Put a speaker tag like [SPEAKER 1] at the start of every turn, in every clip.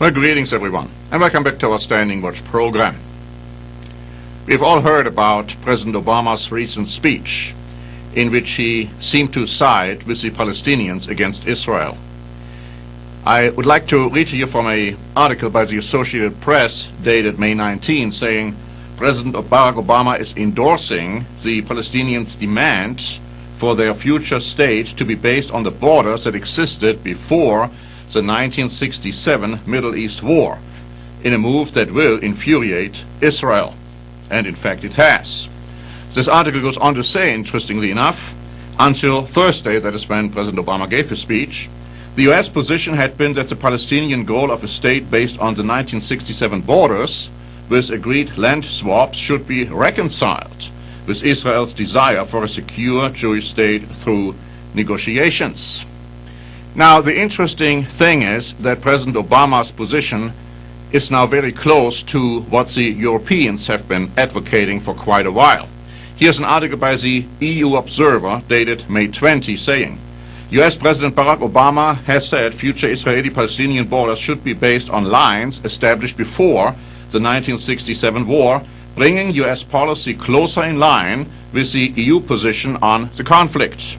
[SPEAKER 1] Well, greetings everyone, and welcome back to our Standing Watch program. We've all heard about President Obama's recent speech, in which he seemed to side with the Palestinians against Israel. I would like to read to you from an article by the Associated Press dated May 19, saying President Barack Obama is endorsing the Palestinians' demand for their future state to be based on the borders that existed before the 1967 Middle East War, in a move that will infuriate Israel. And in fact it has. This article goes on to say, interestingly enough, until Thursday, that is when President Obama gave his speech, the U.S. position had been that the Palestinian goal of a state based on the 1967 borders with agreed land swaps should be reconciled with Israel's desire for a secure Jewish state through negotiations. Now, the interesting thing is that President Obama's position is now very close to what the Europeans have been advocating for quite a while. Here's an article by the EU Observer dated May 20 saying, U.S. President Barack Obama has said future Israeli-Palestinian borders should be based on lines established before the 1967 war, bringing U.S. policy closer in line with the EU position on the conflict.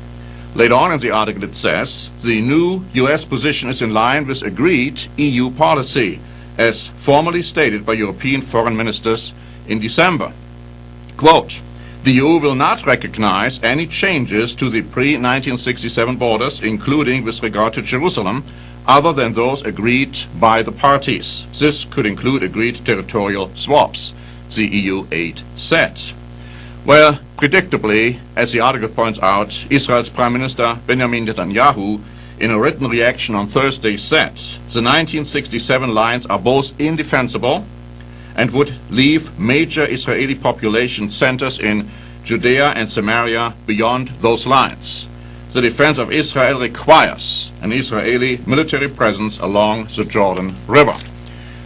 [SPEAKER 1] Later on in the article it says, the new U.S. position is in line with agreed EU policy, as formally stated by European foreign ministers in December. Quote, the EU will not recognize any changes to the pre-1967 borders, including with regard to Jerusalem, other than those agreed by the parties. This could include agreed territorial swaps, the EU aide said. Well, predictably, as the article points out, Israel's Prime Minister Benjamin Netanyahu, in a written reaction on Thursday, said the 1967 lines are both indefensible and would leave major Israeli population centers in Judea and Samaria beyond those lines. The defense of Israel requires an Israeli military presence along the Jordan River.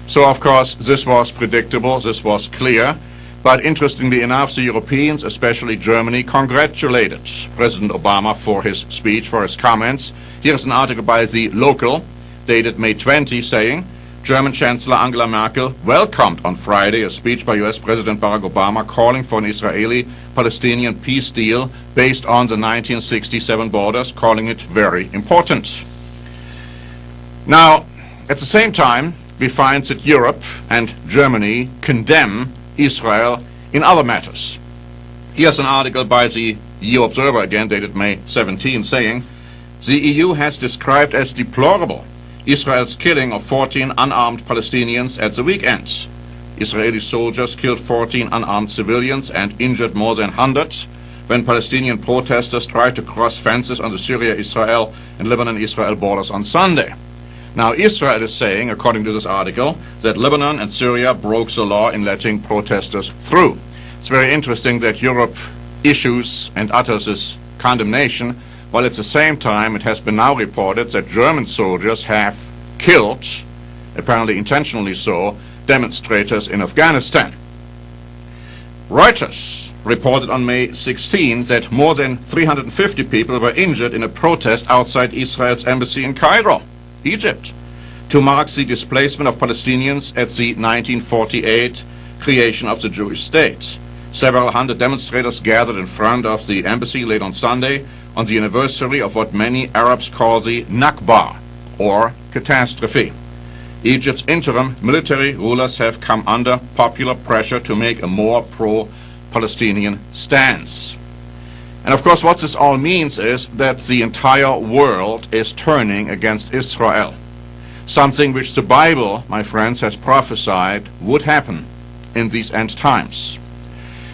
[SPEAKER 1] So, of course, this was predictable, this was clear. But interestingly enough, the Europeans, especially Germany, congratulated President Obama for his speech, for his comments. Here's an article by the Local, dated May 20, saying, German Chancellor Angela Merkel welcomed on Friday a speech by U.S. President Barack Obama calling for an Israeli-Palestinian peace deal based on the 1967 borders, calling it very important. Now, at the same time, we find that Europe and Germany condemn Israel in other matters. Here's an article by the EU Observer, again dated May 17, saying, the EU has described as deplorable Israel's killing of 14 unarmed Palestinians at the weekend. Israeli soldiers killed 14 unarmed civilians and injured more than 100 when Palestinian protesters tried to cross fences on the Syria-Israel and Lebanon-Israel borders on Sunday. Now, Israel is saying, according to this article, that Lebanon and Syria broke the law in letting protesters through. It's very interesting that Europe issues and utters this condemnation, while at the same time it has been now reported that German soldiers have killed, apparently intentionally so, demonstrators in Afghanistan. Reuters reported on May 16 that more than 350 people were injured in a protest outside Israel's embassy in Cairo, Egypt, to mark the displacement of Palestinians at the 1948 creation of the Jewish state. Several hundred demonstrators gathered in front of the embassy late on Sunday on the anniversary of what many Arabs call the Nakba, or catastrophe. Egypt's interim military rulers have come under popular pressure to make a more pro-Palestinian stance. And of course, what this all means is that the entire world is turning against Israel. Something which the Bible, my friends, has prophesied would happen in these end times.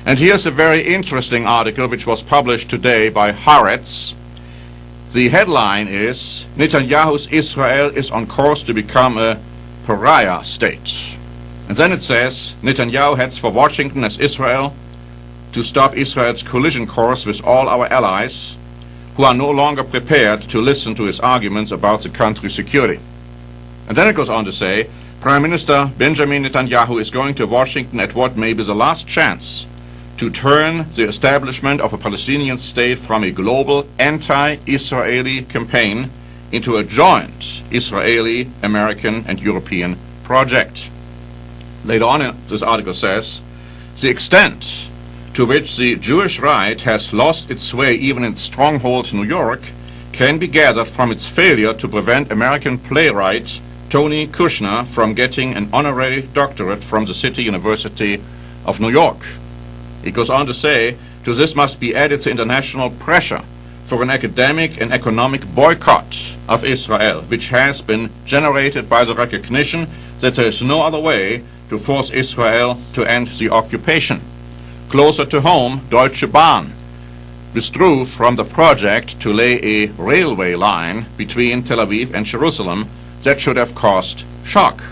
[SPEAKER 1] And here's a very interesting article which was published today by Haaretz. The headline is, Netanyahu's Israel is on course to become a pariah state. And then it says, Netanyahu heads for Washington as Israel to stop Israel's collision course with all our allies who are no longer prepared to listen to his arguments about the country's security. And then it goes on to say, Prime Minister Benjamin Netanyahu is going to Washington at what may be the last chance to turn the establishment of a Palestinian state from a global anti-Israeli campaign into a joint Israeli, American, and European project. Later on, this article says, the extent to which the Jewish right has lost its way even in stronghold New York can be gathered from its failure to prevent American playwright Tony Kushner from getting an honorary doctorate from the City University of New York. It goes on to say, to this must be added the international pressure for an academic and economic boycott of Israel, which has been generated by the recognition that there is no other way to force Israel to end the occupation. Closer to home, Deutsche Bahn withdrew from the project to lay a railway line between Tel Aviv and Jerusalem that should have caused shock.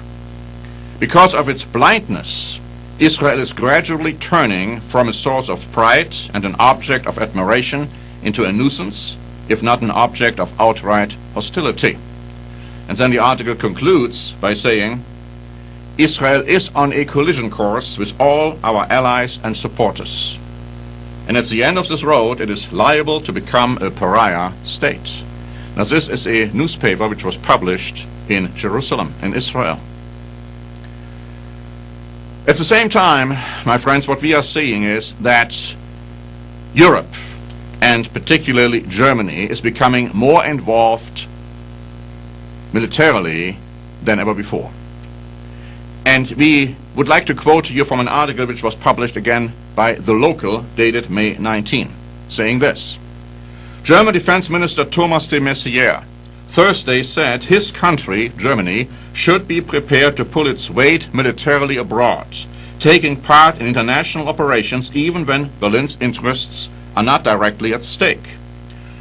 [SPEAKER 1] Because of its blindness, Israel is gradually turning from a source of pride and an object of admiration into a nuisance, if not an object of outright hostility. And then the article concludes by saying, Israel is on a collision course with all our allies and supporters. And at the end of this road, it is liable to become a pariah state. Now, this is a newspaper which was published in Jerusalem, in Israel. At the same time, my friends, what we are seeing is that Europe, and particularly Germany, is becoming more involved militarily than ever before. And we would like to quote to you from an article which was published again by The Local, dated May 19, saying this. German Defense Minister Thomas de Maizière Thursday said his country, Germany, should be prepared to pull its weight militarily abroad, taking part in international operations even when Berlin's interests are not directly at stake.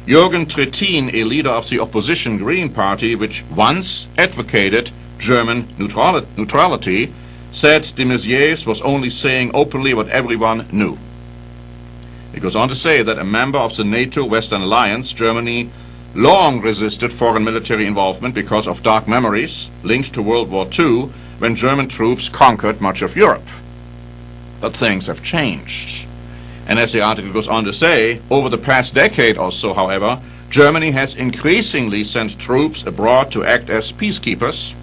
[SPEAKER 1] Jürgen Trittin, a leader of the opposition Green Party, which once advocated German neutrality, said de Maizière was only saying openly what everyone knew. It goes on to say that a member of the NATO Western Alliance, Germany, long resisted foreign military involvement because of dark memories linked to World War II, when German troops conquered much of Europe. But things have changed. And as the article goes on to say, over the past decade or so, however, Germany has increasingly sent troops abroad to act as peacekeepers,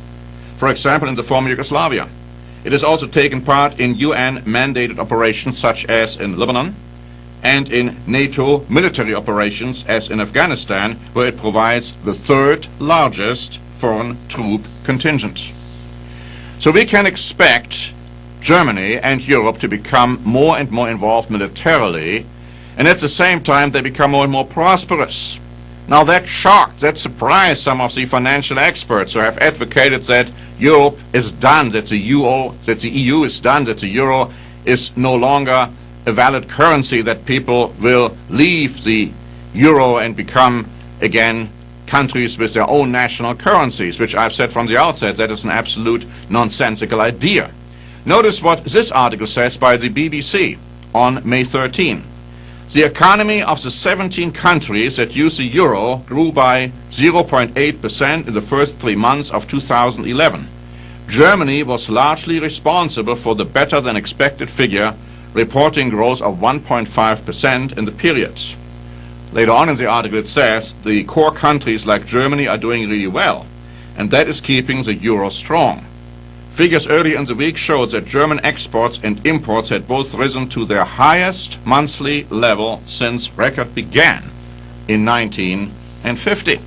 [SPEAKER 1] for example in the former Yugoslavia. It has also taken part in UN-mandated operations such as in Lebanon, and in NATO military operations as in Afghanistan, where it provides the third largest foreign troop contingent. So we can expect Germany and Europe to become more and more involved militarily, and at the same time they become more and more prosperous. Now that shocked, that surprised some of the financial experts who have advocated that Europe is done, that the EU is done, that the euro is no longer a valid currency, that people will leave the euro and become again countries with their own national currencies, which I've said from the outset that is an absolute nonsensical idea. Notice what this article says by the BBC on May 13. The economy of the 17 countries that use the euro grew by 0.8% in the first 3 months of 2011. Germany was largely responsible for the better than expected figure, reporting growth of 1.5% in the period. Later on in the article it says the core countries like Germany are doing really well, and that is keeping the euro strong. Figures earlier in the week showed that German exports and imports had both risen to their highest monthly level since record began in 1950.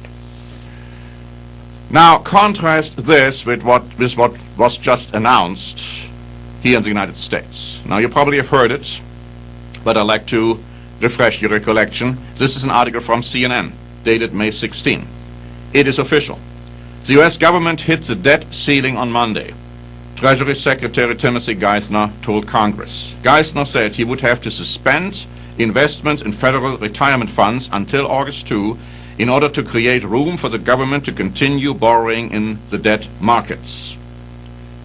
[SPEAKER 1] Now contrast this with what was just announced here in the United States. Now you probably have heard it, but I'd like to refresh your recollection. This is an article from CNN, dated May 16. It is official. The U.S. government hit the debt ceiling on Monday. Treasury Secretary Timothy Geithner told Congress. Geithner said he would have to suspend investments in federal retirement funds until August 2 in order to create room for the government to continue borrowing in the debt markets.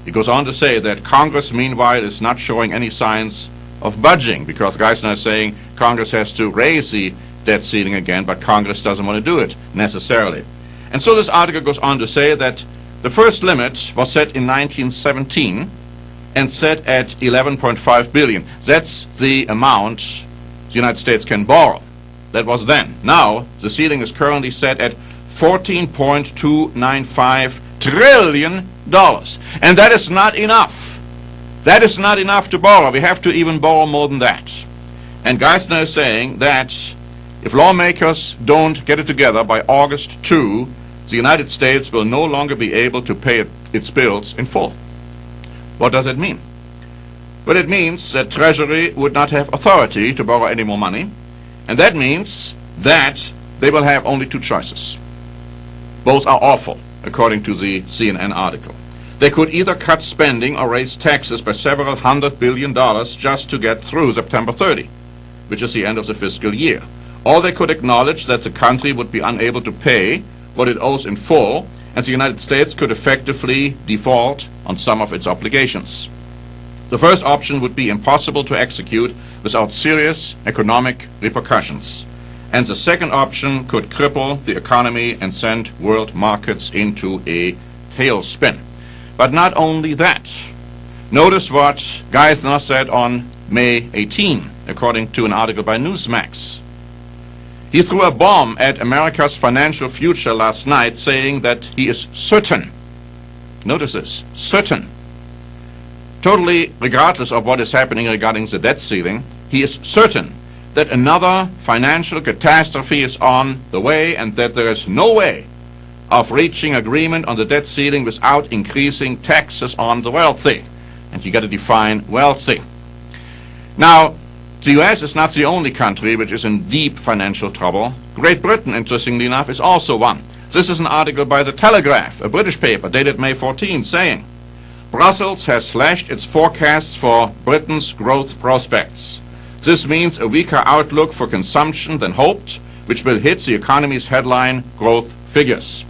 [SPEAKER 1] He goes on to say that Congress, meanwhile, is not showing any signs of budging, because Geithner is saying Congress has to raise the debt ceiling again, but Congress doesn't want to do it necessarily. And so this article goes on to say that the first limit was set in 1917 and set at 11.5 billion. That's the amount the United States can borrow. That was then. Now, the ceiling is currently set at $14.295 trillion. And that is not enough. That is not enough to borrow. We have to even borrow more than that. And Geithner is saying that if lawmakers don't get it together by August 2, the United States will no longer be able to pay its bills in full. What does it mean? Well, it means that Treasury would not have authority to borrow any more money, and that means that they will have only two choices. Both are awful, according to the CNN article. They could either cut spending or raise taxes by several $100 billion just to get through September 30, which is the end of the fiscal year. Or they could acknowledge that the country would be unable to pay what it owes in full, and the United States could effectively default on some of its obligations. The first option would be impossible to execute without serious economic repercussions. And the second option could cripple the economy and send world markets into a tailspin. But not only that. Notice what Geithner said on May 18, according to an article by Newsmax. He threw a bomb at America's financial future last night, saying that he is certain, notice this, certain, totally regardless of what is happening regarding the debt ceiling, he is certain that another financial catastrophe is on the way and that there is no way of reaching agreement on the debt ceiling without increasing taxes on the wealthy. And you got to define wealthy. Now, the U.S. is not the only country which is in deep financial trouble. Great Britain, interestingly enough, is also one. This is an article by The Telegraph, a British paper, dated May 14, saying, Brussels has slashed its forecasts for Britain's growth prospects. This means a weaker outlook for consumption than hoped, which will hit the economy's headline growth figures.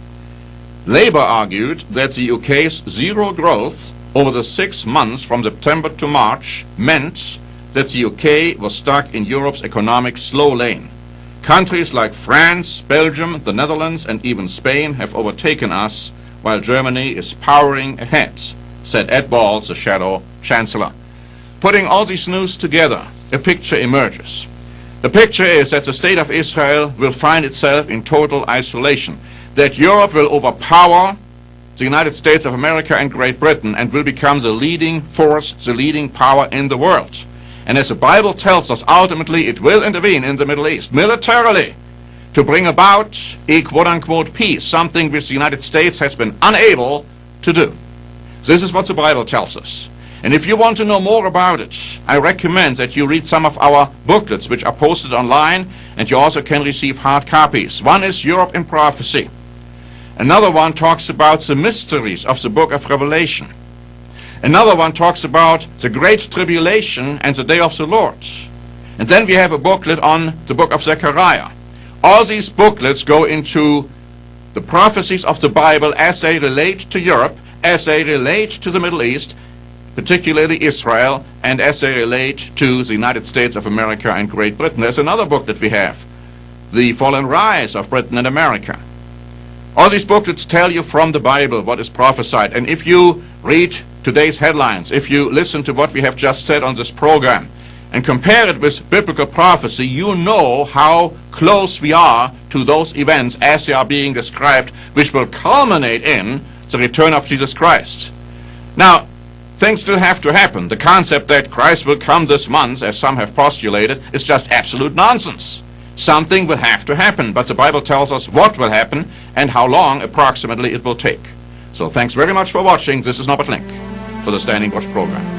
[SPEAKER 1] Labour argued that the UK's zero growth over the 6 months from September to March meant that the UK was stuck in Europe's economic slow lane. Countries like France, Belgium, the Netherlands, and even Spain have overtaken us, while Germany is powering ahead, said Ed Balls, the shadow chancellor. Putting all this news together, a picture emerges. The picture is that the state of Israel will find itself in total isolation, that Europe will overpower the United States of America and Great Britain and will become the leading force, the leading power in the world. And as the Bible tells us, ultimately it will intervene in the Middle East, militarily, to bring about a quote-unquote peace, something which the United States has been unable to do. This is what the Bible tells us. And if you want to know more about it, I recommend that you read some of our booklets, which are posted online, and you also can receive hard copies. One is Europe in Prophecy. Another one talks about the mysteries of the book of Revelation. Another one talks about the Great Tribulation and the Day of the Lord. And then we have a booklet on the book of Zechariah. All these booklets go into the prophecies of the Bible as they relate to Europe, as they relate to the Middle East, particularly Israel, and as they relate to the United States of America and Great Britain. There's another book that we have, The Fall and Rise of Britain and America. All these booklets tell you from the Bible what is prophesied. And if you read today's headlines, if you listen to what we have just said on this program, and compare it with biblical prophecy, you know how close we are to those events as they are being described, which will culminate in the return of Jesus Christ. Now, things still have to happen. The concept that Christ will come this month, as some have postulated, is just absolute nonsense. Something will have to happen, but the Bible tells us what will happen and how long approximately it will take. So thanks very much for watching. This is Norbert Link for the Standing Watch program.